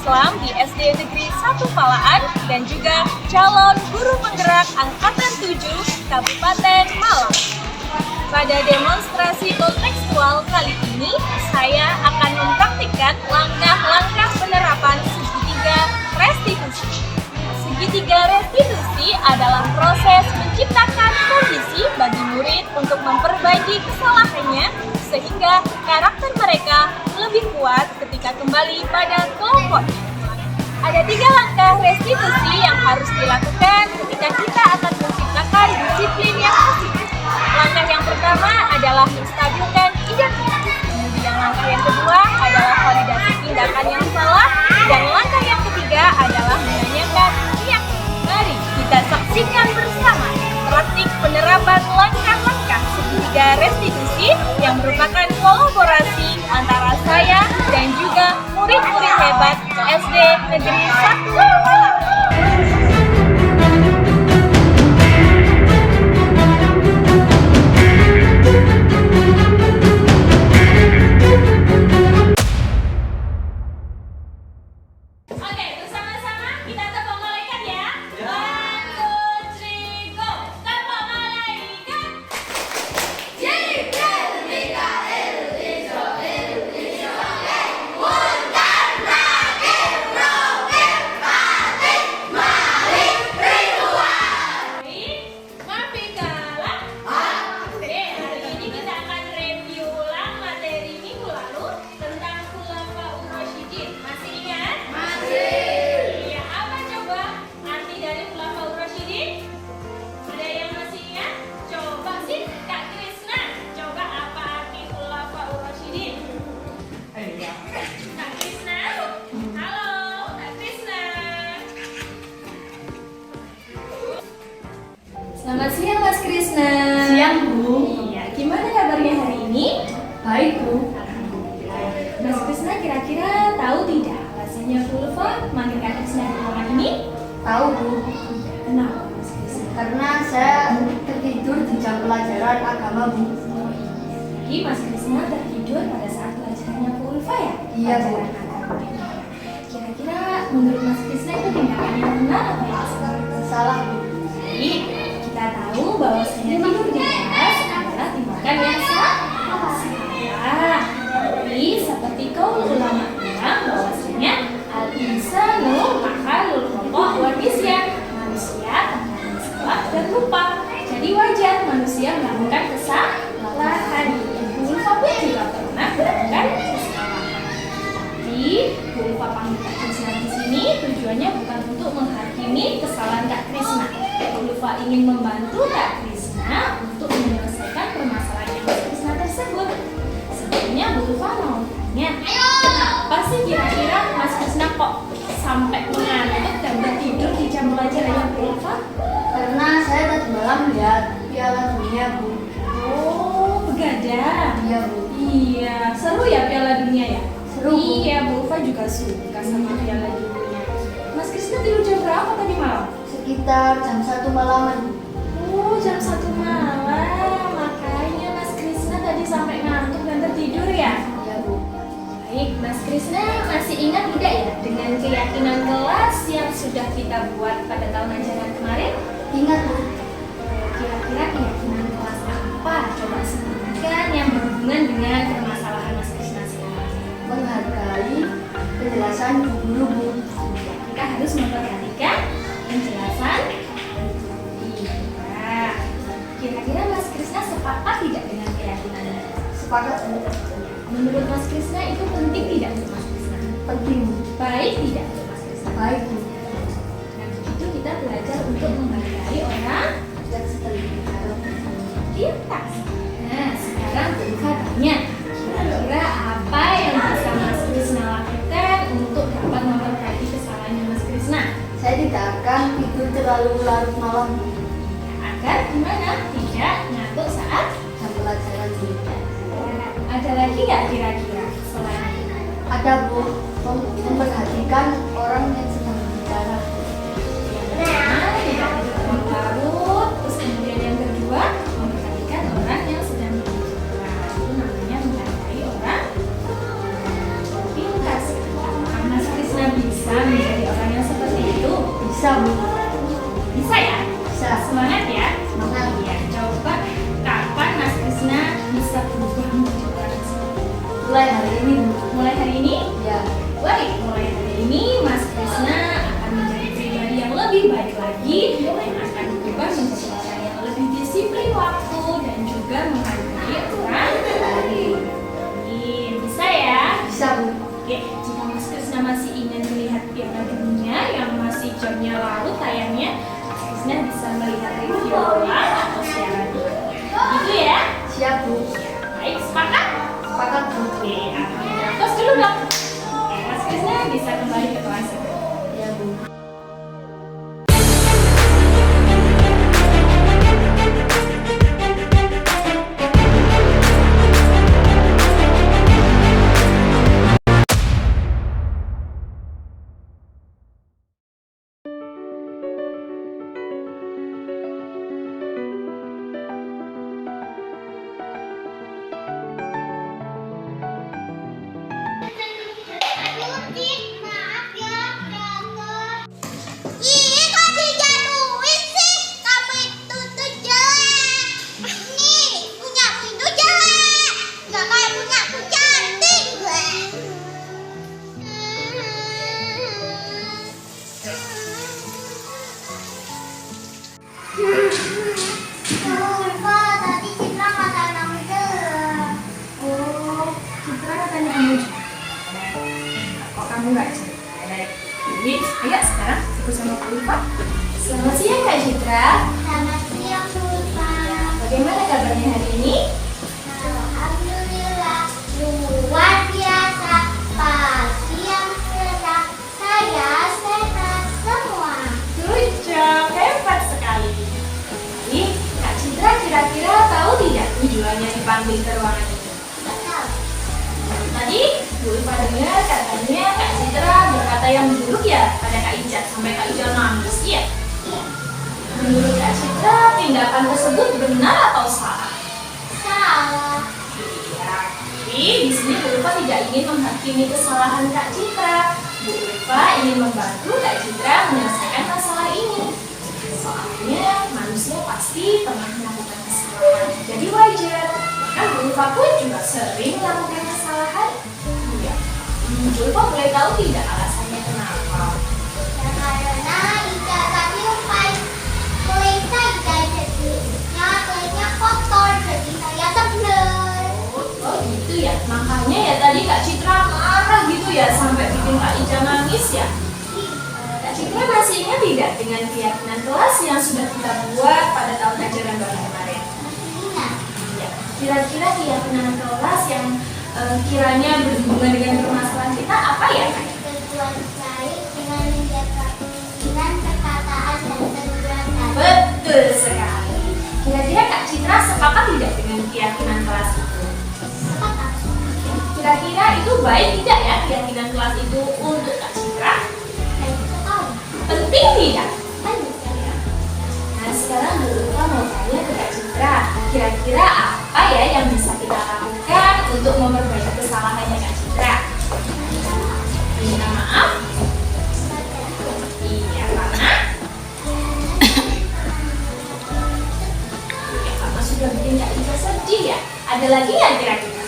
Islam di SD Negeri 1 Palaan dan juga calon guru penggerak Angkatan 7 Kabupaten Malang. Pada demonstrasi kontekstual kali ini, saya akan mempraktikkan langkah-langkah penerapan segitiga restitusi. Segitiga restitusi adalah proses menciptakan kondisi bagi murid untuk memperbaiki kesalahannya sehingga karakter mereka lebih kuat ketika kembali pada kelompoknya. Ada 3 langkah restitusi yang harus dilakukan ketika kita akan menciptakan disiplin yang positif. Langkah yang pertama adalah menstabilkan identitas. Kemudian langkah yang kedua adalah validasi tindakan yang salah. Dan langkah yang ketiga adalah menanyakan keyakinan. Mari kita saksikan bersama praktik penerapan langkah-langkah segitiga restitusi yang merupakan kolaborasi antara saya dan juga murid-murid hebat SD Negeri 1 Malang. Selamat siang Mas Krisna. Siang Bu. Iya, gimana kabarnya hari ini? Baik Bu. Mas Krisna kira-kira tahu tidak alasannya Bu Ulfa manggil Kak Krisna di ruangan ini? Tahu Bu. Kenapa Mas Krisna? Karena saya tertidur di jam pelajaran agama Bu. Jadi Mas Krisna tertidur pada saat pelajarannya Bu Ulfa ya? Iya, Bu. Pelajaran agama. Kira-kira menurut Mas Krisna itu tindakan yang benar atau yang salah? Salah Bu. Jadi kita tahu bahwasanya tidur di kelas adalah tindakan yang salah. Tapi seperti kaul ulama bilang bahwasanya al-insanu makhluk pokok wa nisyan. Manusia akan salah dan lupa. Jadi wajar manusia melakukan kesalahan. Bu Ulfa pun juga pernah melakukan kesalahan. Tapi Bu Ulfa panggil Kak Krisna di sini tujuannya bukan untuk menghakimi kesalahan Kak Krisna. Bu Ulfa ingin membantu Kak Krisna untuk menyelesaikan permasalahan yang Kak Krisna tersebut. Sebelumnya Bu Ulfa mau tanya, kenapa sih kira-kira Mas Krisna kok sampai mengantuk dan tertidur di jam pelajaran Bu Ulfa? Karena saya tadi malam lihat Piala Dunia Bu. Oh, begadang. Iya Bu. Iya, seru ya Piala Dunia ya? Seru, Bu. Iya, Bu Ulfa juga suka sama Piala Dunia. Mas Krisna tidur jam berapa tadi malam? Sekitar jam 1 malaman. Oh, jam 1 malam. Makanya Mas Krisna tadi sampai ngantuk dan tertidur ya? Iya Bu. Baik, Mas Krisna masih ingat tidak ya dengan keyakinan kelas yang sudah kita buat pada tahun ajaran kemarin? Ingat Bu. Kira-kira keyakinan kelas apa? Coba sebutkan yang berhubungan dengan permasalahan Mas Krisna sekarang. Menghargai penjelasan guru Bu. Kita harus memperhatikan penjelasan. Iya. Kira-kira Mas Krisna sepakat tidak dengan keyakinan ini? Sepakat Bu. Menurut Mas Krisna itu penting tidak untuk Mas Krisna? Penting Bu. Baik tidak untuk Mas Krisna? Baik Bu. Nah begitu kita belajar untuk menghargai orang Dan setelah pintar. Nah sekarang kita tanya, kira-kira apa yang bisa Mas Krisna lakukan untuk dapat memperbaiki kesalahannya Mas Krisna? saya tidak akan tidur terlalu larut malam Bu. Agar gimana? Tidak ngantuk saat Jam pelajaran Bu. ada lagi nggak kira-kira selain itu? Ada Bu. Memperhatikan orang yang sedang berbicara. Nah, tidak terlalu larut. Terus kemudian yang kedua, memperhatikan orang yang sedang berbicara. Itu namanya menghargai orang pintar. Mas Krisna bisa menjadi orang yang seperti itu? Bisa, Bu. Bisa ya? Bisa. Semangat ya? Semangat. Iya, coba kapan Mas Krisna bisa berubah menjadi orang yang seperti itu? Mulai hari ini, Bu. Mulai hari ini? Ya. Baik, mulai hari ini Mas Krisna akan menjadi pribadi yang lebih baik lagi yang akan berubah menjadi orang yang lebih disiplin waktu dan juga menghargai orang lain. Amin. Bisa ya? Bisa, Bu. Oke, jika Mas Krisna masih ingin melihat Piala Dunia yang masih jamnya lalu tayangnya, Mas Krisna bisa melihat review ulang atau siaran ulangnya. Gitu ya? Siap, Bu. Baik, sepakat? Sepakat, Bu. Oke, alhamdulillah. Terus dulu dong. Oke, Mas Krisna bisa kembali ke kelas. Ya, Bu. Maaf ya, Ih, kok dijatuhin sih? Kamu itu tuh jelek. Nih, punyamu itu jelek. Gak kayak punyaku cantik. Ulfa, tadi Citra kata kamu jelek. Oh, Citra katanya kamu jelek. Kok kamu nggak jelek? Jadi, ayo sekarang ikut sama Kak Ulfa. Selamat siang Kak Citra. Selamat siang, Ulfa. Bagaimana kabarnya hari ini? Alhamdulillah, luar biasa. Pagi yang cerah, saya sehat semua. Good job, hebat sekali. Jadi, Kak Citra kira-kira tahu tidak tujuannya dipanggil ke ruangan ini? Tidak tahu. Tadi Bu Ulfa dengar katanya Kak Citra berkata yang buruk ya pada Kak Ica sampai Kak Ica nangis, iya? Iya, Menurut Kak Citra, tindakan tersebut benar atau salah? salah. Iya, tapi di sini Bu Ulfa tidak ingin menghakimi kesalahan Kak Citra. Bu Ulfa ingin membantu Kak Citra menyelesaikan masalah ini. Soalnya manusia pasti pernah melakukan kesalahan, jadi wajar. Kan Bu Ulfa pun juga sering melakukan kesalahan. Iya. Bu Ulfa boleh tahu tidak alasannya kenapa? Ya karena Ida tadi umpai kulit saya jadinya kulitnya kotor, jadi saya tebel. Oh gitu ya, makanya ya tadi Kak Citra marah gitu ya sampai bikin Kak Ica nangis ya. Kak Citra masih ingat tidak dengan keyakinan kelas yang sudah kita buat pada tahun ajaran baru kemarin? Ingat, Ya, kira-kira keyakinan kelas yang kiranya berhubungan dengan permasalahan kita apa ya Kak? berbuat baik dengan menjaga kebersihan, perkataan dan perbuatan. Betul sekali. Kira-kira Kak Citra sepakat tidak dengan keyakinan kelas itu? Sepakat. Kira-kira itu baik tidak ya keyakinan kelas itu untuk Kak Citra? Baik sekali. Penting tidak? Baik sekali. Nah sekarang Bu Ulfa mau tanya ke Kak Citra, kira-kira apa ya yang bisa kita lakukan untuk memperbaiki kesalahannya Kak Citra? Minta maaf? Iya, karena? Iya, karena sudah bikin Kak Citra sedih ya? Ada lagi nggak kira-kira?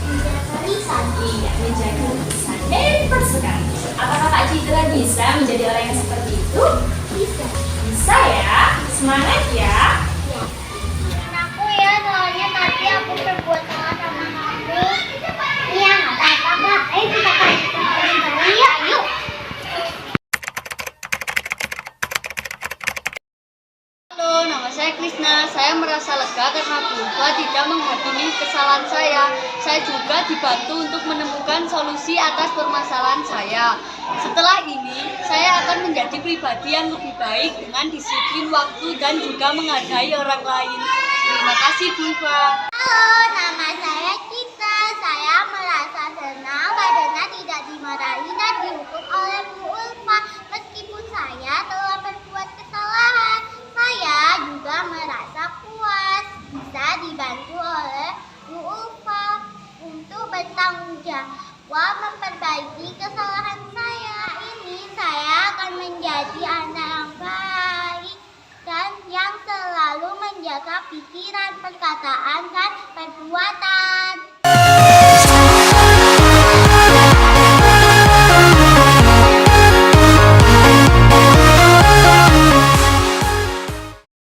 Menjaga lisan. Iya, menjaga lisan. Hebat sekali. Apakah Kak Citra bisa menjadi orang yang seperti itu? Bisa. Bisa ya? Semangat ya! Ya. Aku ya, soalnya tadi aku berbuat salah sama kamu. Iya, nggak apa-apa. Ayo kita bareng-bareng ya, yuk. Halo, nama saya Krisna. Saya merasa lega karena Bu Ulfa tidak menghakimi kesalahan saya. Saya juga dibantu untuk menemukan solusi atas permasalahan saya. Setelah ini, saya akan menjadi pribadi yang lebih baik dengan disiplin waktu dan juga menghargai orang lain. Terima kasih Bu Ulfa. Halo, nama saya Citra. Saya merasa senang karena tidak dimarahi dan dihukum oleh Bu Ulfa. Meskipun saya telah berbuat kesalahan, saya juga merasa puas bisa dibantu oleh Bu Ulfa untuk bertanggung jawab memperbaiki kesalahan saya. Ini menjadi anak yang baik dan yang selalu menjaga pikiran, perkataan, dan perbuatan.